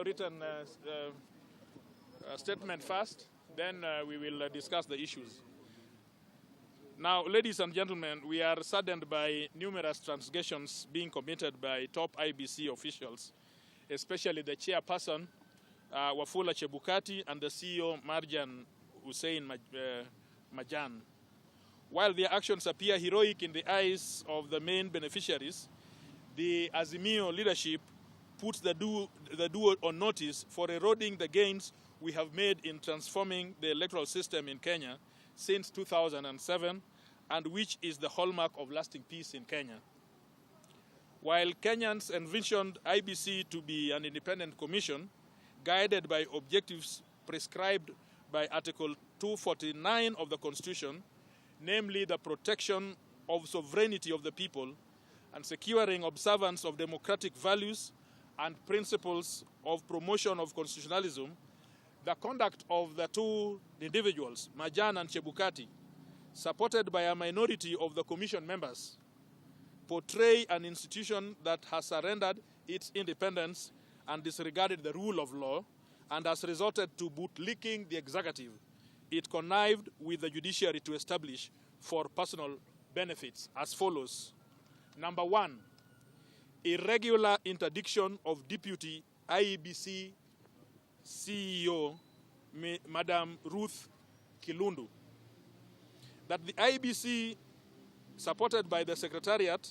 written statement first, then we will discuss the issues. Now, ladies and gentlemen, we are saddened by numerous transgressions being committed by top IEBC officials, especially the chairperson, Wafula Chebukati, and the CEO, Marjan Hussein Majan. While their actions appear heroic in the eyes of the main beneficiaries, the Azimio leadership puts the duo on notice for eroding the gains we have made in transforming the electoral system in Kenya since 2007, and which is the hallmark of lasting peace in Kenya. While Kenyans envisioned IEBC to be an independent commission, guided by objectives prescribed by Article 249 of the Constitution, namely the protection of sovereignty of the people and securing observance of democratic values and principles of promotion of constitutionalism, the conduct of the two individuals, Majan and Chebukati, supported by a minority of the commission members, portray an institution that has surrendered its independence and disregarded the rule of law and has resorted to bootlicking the executive it connived with the judiciary to establish for personal benefits as follows. Number one, irregular interdiction of Deputy IEBC CEO, Madam Ruth Kilundu. That the IEBC, supported by the Secretariat,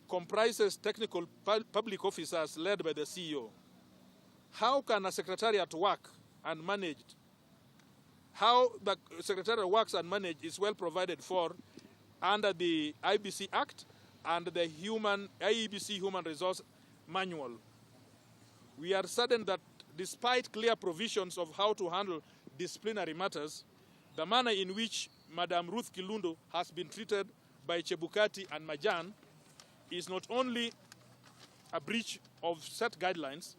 comprises technical public officers led by the CEO. How can a Secretariat work and managed? How the Secretariat works and managed is well provided for under the IEBC Act and the IEBC Human Resource Manual. We are saddened that despite clear provisions of how to handle disciplinary matters, the manner in which Madam Ruth Kilundu has been treated by Chebukati and Majan is not only a breach of set guidelines,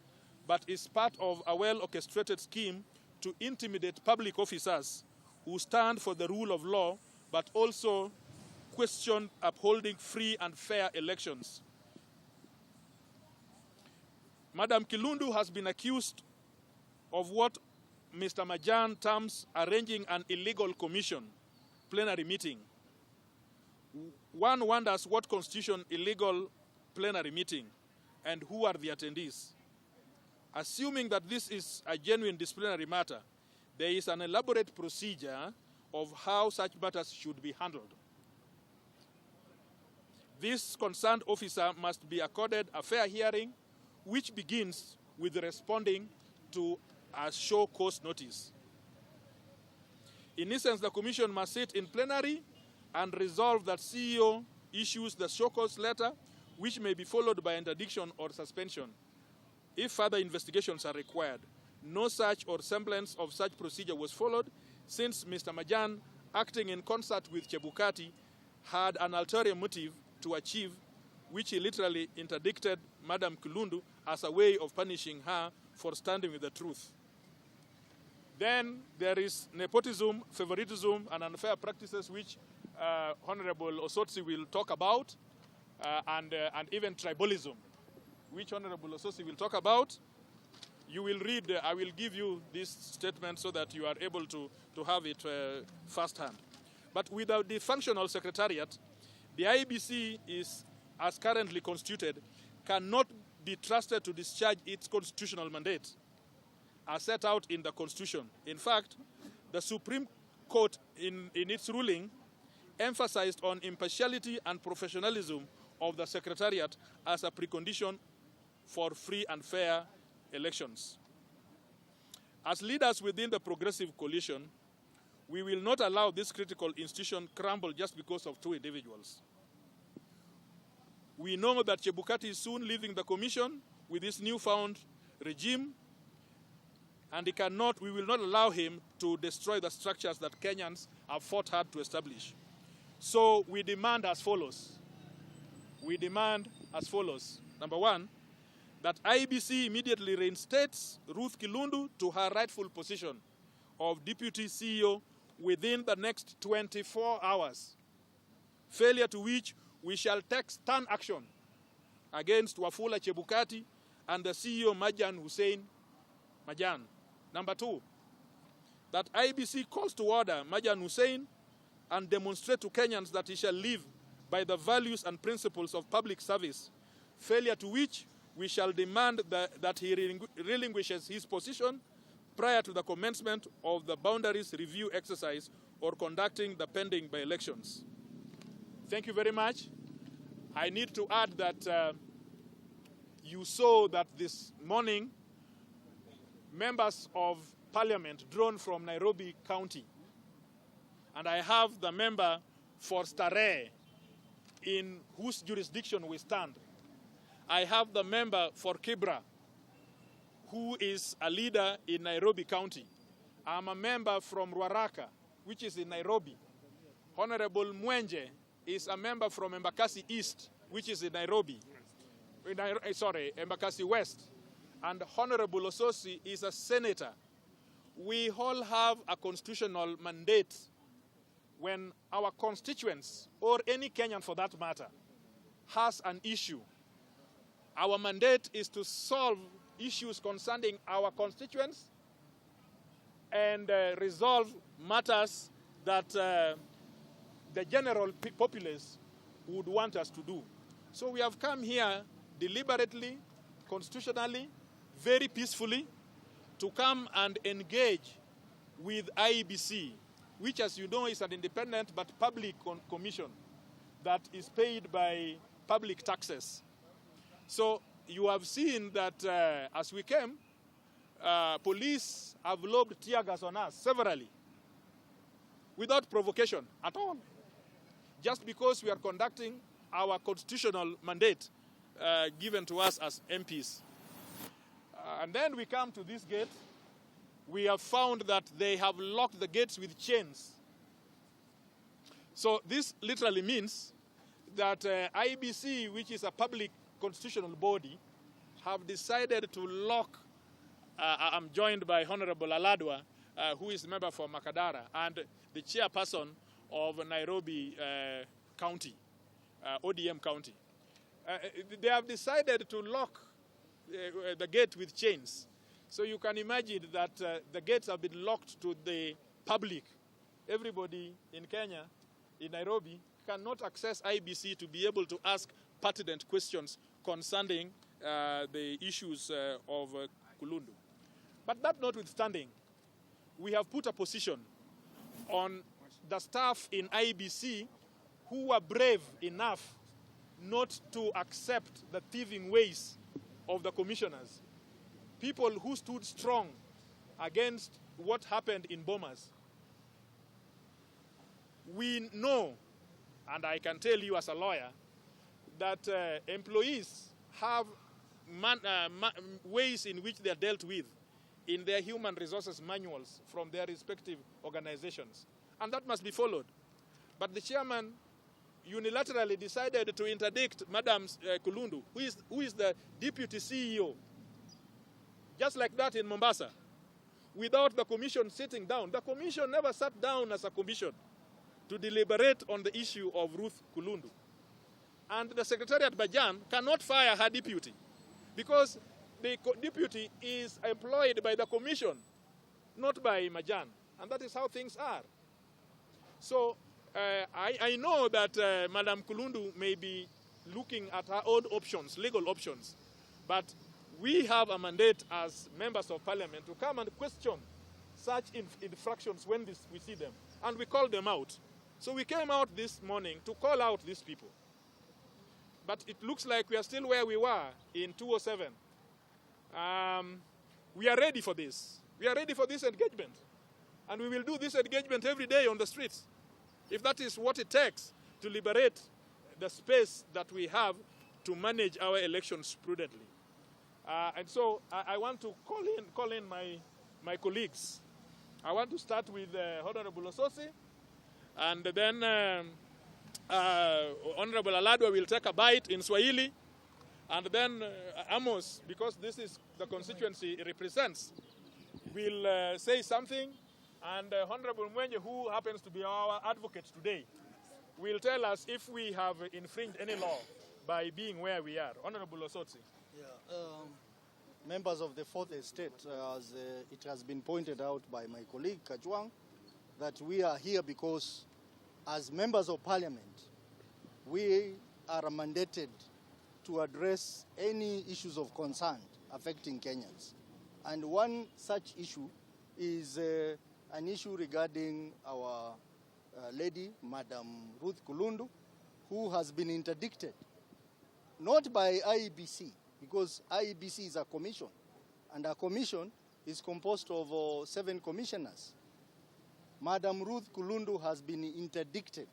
but is part of a well-orchestrated scheme to intimidate public officers who stand for the rule of law, but also question upholding free and fair elections. Madam Kilundu has been accused of what Mr. Majan terms arranging an illegal commission plenary meeting. One wonders what constitutes illegal plenary meeting and who are the attendees. Assuming that this is a genuine disciplinary matter, there is an elaborate procedure of how such matters should be handled. This concerned officer must be accorded a fair hearing, which begins with responding to a show cause notice. In essence, the commission must sit in plenary and resolve that CEO issues the show cause letter, which may be followed by interdiction or suspension if further investigations are required. No such or semblance of such procedure was followed, since Mr. Majan, acting in concert with Chebukati, had an ulterior motive to achieve, which he literally interdicted Madam Kilundu as a way of punishing her for standing with the truth. Then there is nepotism, favoritism, and unfair practices, which Honorable Osotsi will talk about, and even tribalism, which Honorable Osotsi will talk about. You will read, I will give you this statement so that you are able to have it firsthand. But without the functional secretariat, the IEBC is, as currently constituted, cannot be trusted to discharge its constitutional mandate as set out in the Constitution. In fact, the Supreme Court, in its ruling, emphasized on impartiality and professionalism of the Secretariat as a precondition for free and fair elections. As leaders within the Progressive Coalition, we will not allow this critical institution crumble just because of two individuals. We know that Chebukati is soon leaving the commission with this newfound regime, and we will not allow him to destroy the structures that Kenyans have fought hard to establish. So we demand as follows. We demand as follows. Number one, that IEBC immediately reinstates Ruth Kilundu to her rightful position of Deputy CEO within the next 24 hours, failure to which we shall take stern action against Wafula Chebukati and the CEO Majan Hussein Majan. Number 2, that IEBC calls to order Majan Hussein and demonstrate to Kenyans that he shall live by the values and principles of public service, failure to which we shall demand that he relinquishes his position prior to the commencement of the boundaries review exercise or conducting the pending by-elections. Thank you very much. I need to add that you saw that this morning members of parliament drawn from Nairobi County, and I have the member for Starehe, in whose jurisdiction we stand. I have the member for Kibra, who is a leader in Nairobi County. I'm a member from Ruaraka, which is in Nairobi. Honorable Mwenje is a member from Embakasi East, which is in Nairobi. Embakasi West. And Honorable Ososi is a senator. We all have a constitutional mandate. When our constituents, or any Kenyan for that matter, has an issue, our mandate is to solve issues concerning our constituents and resolve matters that the general populace would want us to do. So we have come here deliberately, constitutionally, very peacefully, to come and engage with IEBC, which, as you know, is an independent but public commission that is paid by public taxes. So you have seen that as we came, police have lobbed tear gas on us severally, without provocation at all, just because we are conducting our constitutional mandate given to us as MPs. And then we come to this gate. We have found that they have locked the gates with chains. So this literally means that IEBC, which is a public constitutional body, have decided to lock. I'm joined by Honorable Aladwa, who is a member for Makadara, and the chairperson of Nairobi County, ODM County. They have decided to lock the gate with chains. So you can imagine that the gates have been locked to the public. Everybody in Kenya, in Nairobi, cannot access IEBC to be able to ask pertinent questions concerning the issues of Kulundu. But that notwithstanding, we have put a position on the staff in IEBC who were brave enough not to accept the thieving ways of the commissioners. People who stood strong against what happened in Bomas. We know, and I can tell you as a lawyer, that employees have ways in which they are dealt with in their human resources manuals from their respective organizations. And that must be followed. But the chairman unilaterally decided to interdict Madam Kulundu, who is the deputy CEO, just like that in Mombasa, without the commission sitting down. The commission never sat down as a commission to deliberate on the issue of Ruth Kulundu. And the Secretariat Bajan cannot fire her deputy because the deputy is employed by the commission, not by Majan. And that is how things are. So I know that Madam Kulundu may be looking at her own options, legal options, but we have a mandate as members of parliament to come and question such infractions when we see them. And we call them out. So we came out this morning to call out these people. But it looks like we are still where we were in 2007. We are ready for this. We are ready for this engagement. And we will do this engagement every day on the streets, if that is what it takes to liberate the space that we have to manage our elections prudently. And so I want to call in my colleagues. I want to start with Honorable Ososi, and then Honorable Aladwa will take a bite in Swahili, and then Amos, because this is the constituency he represents, will say something, and Honorable Mwenye, who happens to be our advocate today, will tell us if we have infringed any law by being where we are. Honorable Ososi. Yeah, members of the Fourth Estate, as it has been pointed out by my colleague Kajwang, that we are here because as members of parliament, we are mandated to address any issues of concern affecting Kenyans. And one such issue is an issue regarding our lady, Madam Ruth Kulundu, who has been interdicted, not by IEBC, because IEBC is a commission, and a commission is composed of 7 commissioners. Madam Ruth Kulundu has been interdicted,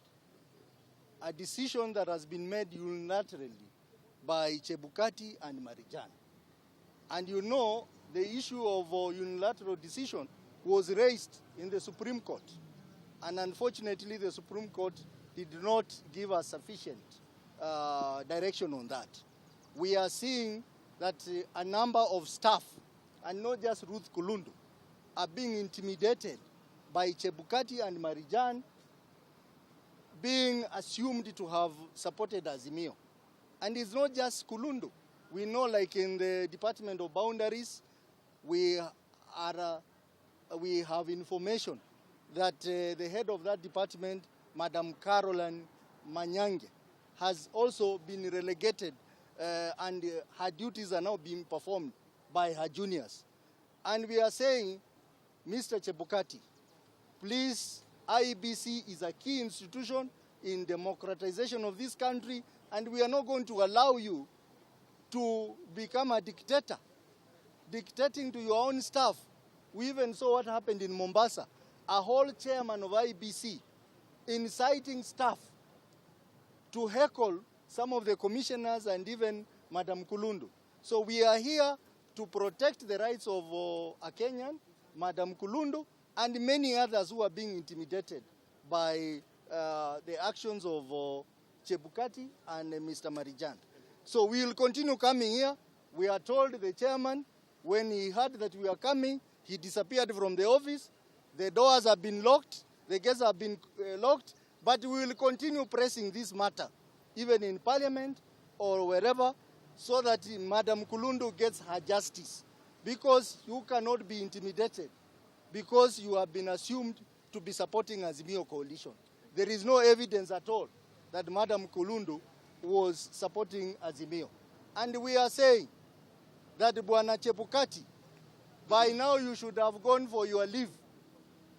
a decision that has been made unilaterally by Chebukati and Marijan. And you know, the issue of unilateral decision was raised in the Supreme Court. And unfortunately, the Supreme Court did not give us sufficient direction on that. We are seeing that a number of staff, and not just Ruth Kulundu, are being intimidated by Chebukati and Marijan, being assumed to have supported Azimio. And it's not just Kulundu. We know, like in the Department of Boundaries, we have information that the head of that department, Madam Caroline Manyange, has also been relegated and her duties are now being performed by her juniors. And we are saying, Mr. Chebukati, please, IEBC is a key institution in democratization of this country, and we are not going to allow you to become a dictator, dictating to your own staff. We even saw what happened in Mombasa. A whole chairman of IEBC inciting staff to heckle some of the commissioners and even Madam Kulundu. So we are here to protect the rights of a Kenyan, Madam Kulundu, and many others who are being intimidated by the actions of Chebukati and Mr. Marijan. So we will continue coming here. We are told the chairman, when he heard that we are coming, he disappeared from the office. The doors have been locked, the gates have been locked, but we will continue pressing this matter, even in parliament or wherever, so that Madam Kulundu gets her justice. Because you cannot be intimidated, because you have been assumed to be supporting Azimio coalition. There is no evidence at all that Madam Kulundu was supporting Azimio. And we are saying that Bwana Chebukati, by now you should have gone for your leave.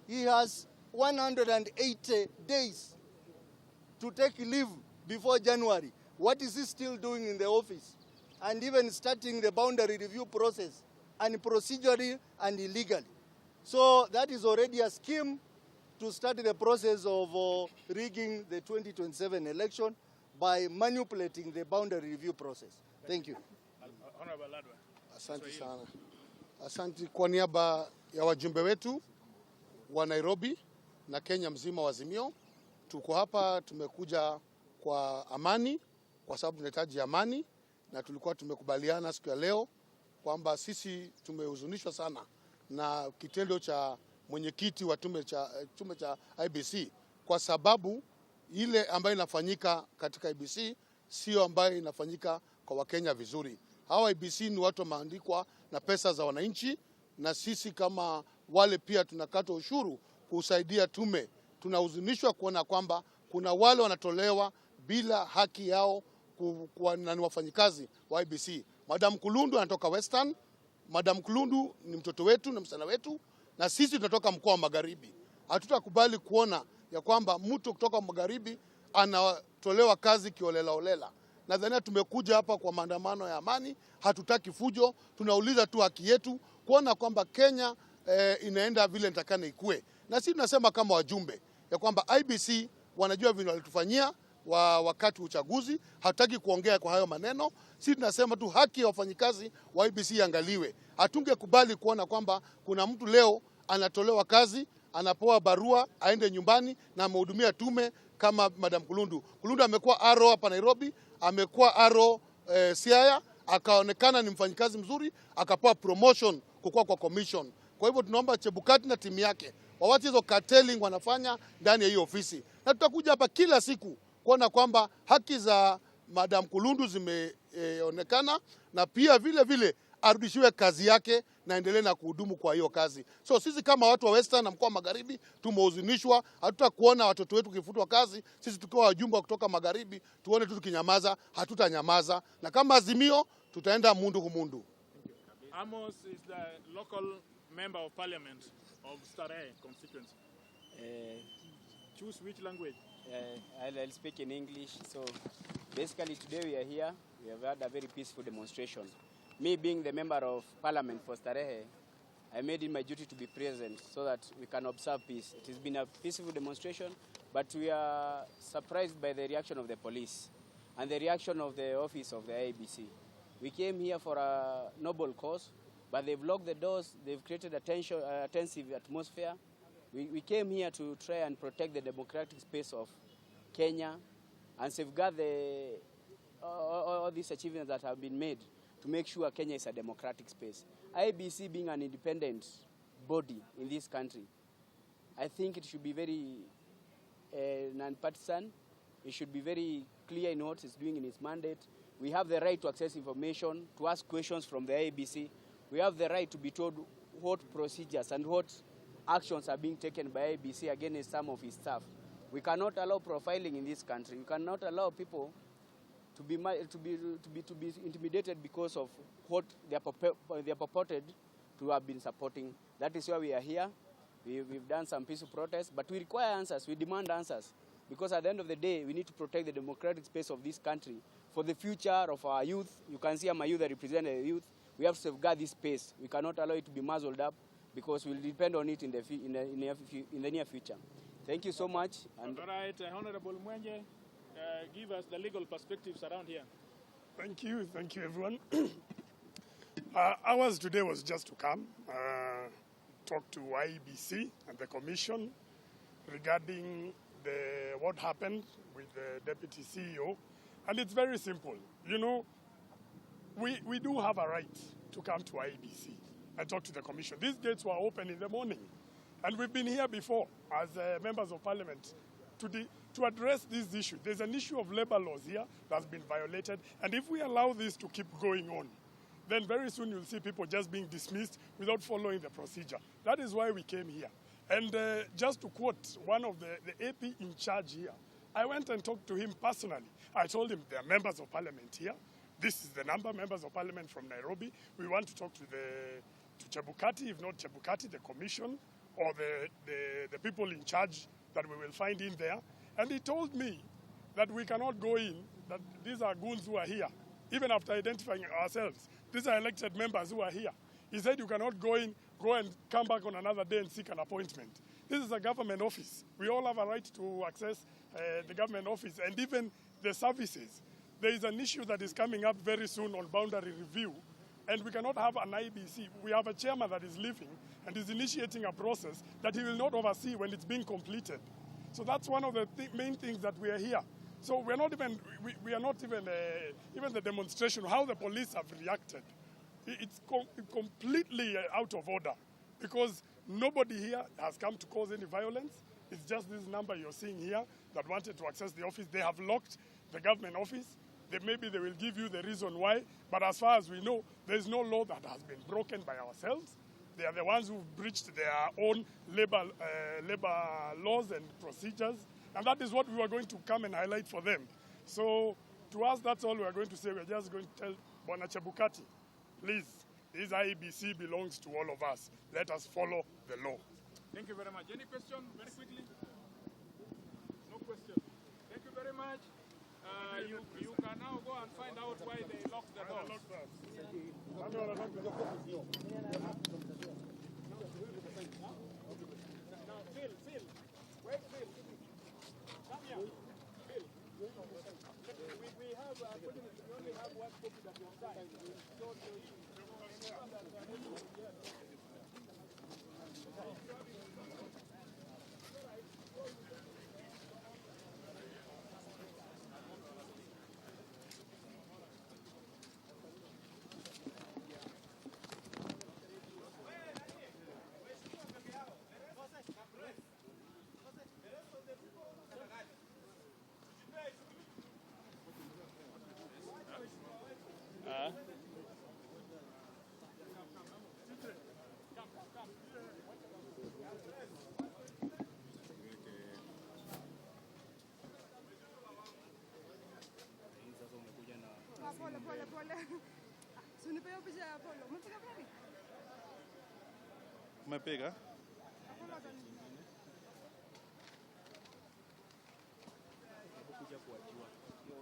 He has 180 days to take leave before January. What is he still doing in the office? And even starting the boundary review process, and procedurally and illegally. So that is already a scheme to start the process of rigging the 2027 election by manipulating the boundary review process. Thank you. Asante sana. Asante kwa niaba ya wajumbe wetu wa Nairobi na Kenya mzima wa Azimio. Tuko hapa, tumekuja kwa amani, kwa sababu tunahitaji amani, na tulikuwa tumekubaliana siku ya leo kwamba sisi tumehuzunishwa sana na kitendo cha mwenyekiti wa tume cha IEBC, kwa sababu ile ambayo inafanyika katika IEBC sio ambayo inafanyika kwa Wakenya vizuri. Hawa IEBC ni watu wameandikwa na pesa za wananchi, na sisi kama wale pia tunakata ushuru kusaidia tume. Tunahuzunishwa kuona kwamba kuna wale wanatolewa bila haki yao na ni wafanyikazi wa IEBC. Madam Kulundu anatoka Western. Madam Kulundu ni mtoto wetu na msichana wetu, na sisi tunatoka mkoa wa Magharibi. Hatutakubali kuona ya kwamba mtu kutoka Magharibi anatolewa kazi kiolela olela. Nadhani tumekuja hapa kwa maandamano ya amani, hatutaki fujo, tunauliza tu haki yetu kuona kwamba Kenya inaenda vile nitakana ikue. Na sisi tunasema kama wajumbe ya kwamba IEBC wanajua vile walitufanyia wakati uchaguzi, hatutaki kuongea kwa hayo maneno. Sisi tunasema tu haki ya wafanyikazi wa IEBC iangaliwe. Hatungekubali kuona kwamba kuna mtu leo anatolewa kazi, anapewa barua aende nyumbani na amehudumia tume kama Madam Kulundu. Kulundu amekuwa aro hapa Nairobi, amekuwa aro Siaya, akaonekana ni mfanyikazi mzuri, akapewa promotion kukua kwa commission. Kwa hivyo tunaomba Chebukati na timu yake wawache hizo carteling wanafanya ndani ya hiyo ofisi. Na tutakuja hapa kila siku kuona kwamba haki za Madam Kulundu zimeonekana, na pia vile vile arudishiwe kazi yake na endelee na kuhudumu kwa hiyo kazi. So sisi kama watu wa Western na mkoa wa Magharibi tumehuzunishwa, hatutakuona watoto wetu kifutwa kazi. Sisi tukiwa wajumbe kutoka Magharibi tuone tu tukinyamaza, hatutanyamaza, na kama Azimio tutaenda mundu kumundu. Amos is the local member of parliament of Starehe constituency. Choose which language? I'll speak in English. So basically today we are here. We have had a very peaceful demonstration. Me being the member of parliament for Starehe, I made it my duty to be present so that we can observe peace. It has been a peaceful demonstration, but we are surprised by the reaction of the police and the reaction of the office of the IEBC. We came here for a noble cause, but they've locked the doors, they've created a tensive atmosphere. We came here to try and protect the democratic space of Kenya and safeguard all these achievements that have been made to make sure Kenya is a democratic space. IEBC being an independent body in this country, I think it should be very non-partisan. It should be very clear in what it's doing in its mandate. We have the right to access information, to ask questions from the IEBC. We have the right to be told what procedures and what actions are being taken by IEBC against some of his staff. We cannot allow profiling in this country. We cannot allow people to be intimidated because of what they are purported to have been supporting. That is why we are here. We've done some peaceful protests, but we require answers. We demand answers, because at the end of the day, we need to protect the democratic space of this country for the future of our youth. You can see I'm a youth that represent the youth. We have to safeguard this space. We cannot allow it to be muzzled up, because we'll depend on it in the near future. Thank you so much. And all right, Honorable Mwenje, give us the legal perspectives around here. Thank you everyone. Ours today was just to come, talk to IEBC and the Commission regarding what happened with the Deputy CEO. And it's very simple. You know, we do have a right to come to IEBC and talk to the Commission. These gates were open in the morning. And we've been here before as members of parliament to address this issue. There's an issue of labor laws here that's been violated. And if we allow this to keep going on, then very soon you'll see people just being dismissed without following the procedure. That is why we came here. And just to quote one of the AP in charge here, I went and talked to him personally. I told him there are members of parliament here. This is the number, members of parliament from Nairobi. We want to talk to Chebukati, if not Chebukati, the commission, or the people in charge that we will find in there. And he told me that we cannot go in, that these are goons who are here, even after identifying ourselves. These are elected members who are here. He said you cannot go in, go and come back on another day and seek an appointment. This is a government office. We all have a right to access the government office and even the services. There is an issue that is coming up very soon on boundary review, and we cannot have an IEBC. We have a chairman that is leaving and is initiating a process that he will not oversee when it's being completed. So that's one of the main things that we are here. So we are not even the demonstration, how the police have reacted. It's completely out of order, because nobody here has come to cause any violence. It's just this number you're seeing here that wanted to access the office. They have locked the government office. Maybe they will give you the reason why, but as far as we know, there's no law that has been broken by ourselves. They are the ones who breached their own labor laws and procedures, and that is what we were going to come and highlight for them. So to us, that's all we are going to say. We're just going to tell Bwana Chebukati, please, this IEBC belongs to all of us. Let us follow the law. Thank you very much. Any question, very quickly? No question. Thank you very much. You can now go and find out why they locked the doors. Phil, wait, Phil. Come here. Phil. We have, unfortunately, we only have one copy that you have signed. So Umepiga? Kuja kuwajua.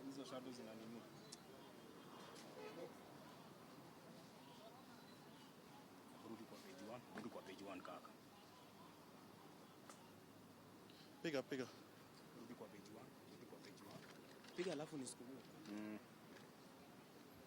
Hizo shadows zinanini. Rudi kwa page 1 kaka. Piga. Rudi kwa page 1. Piga alafu nisukumie.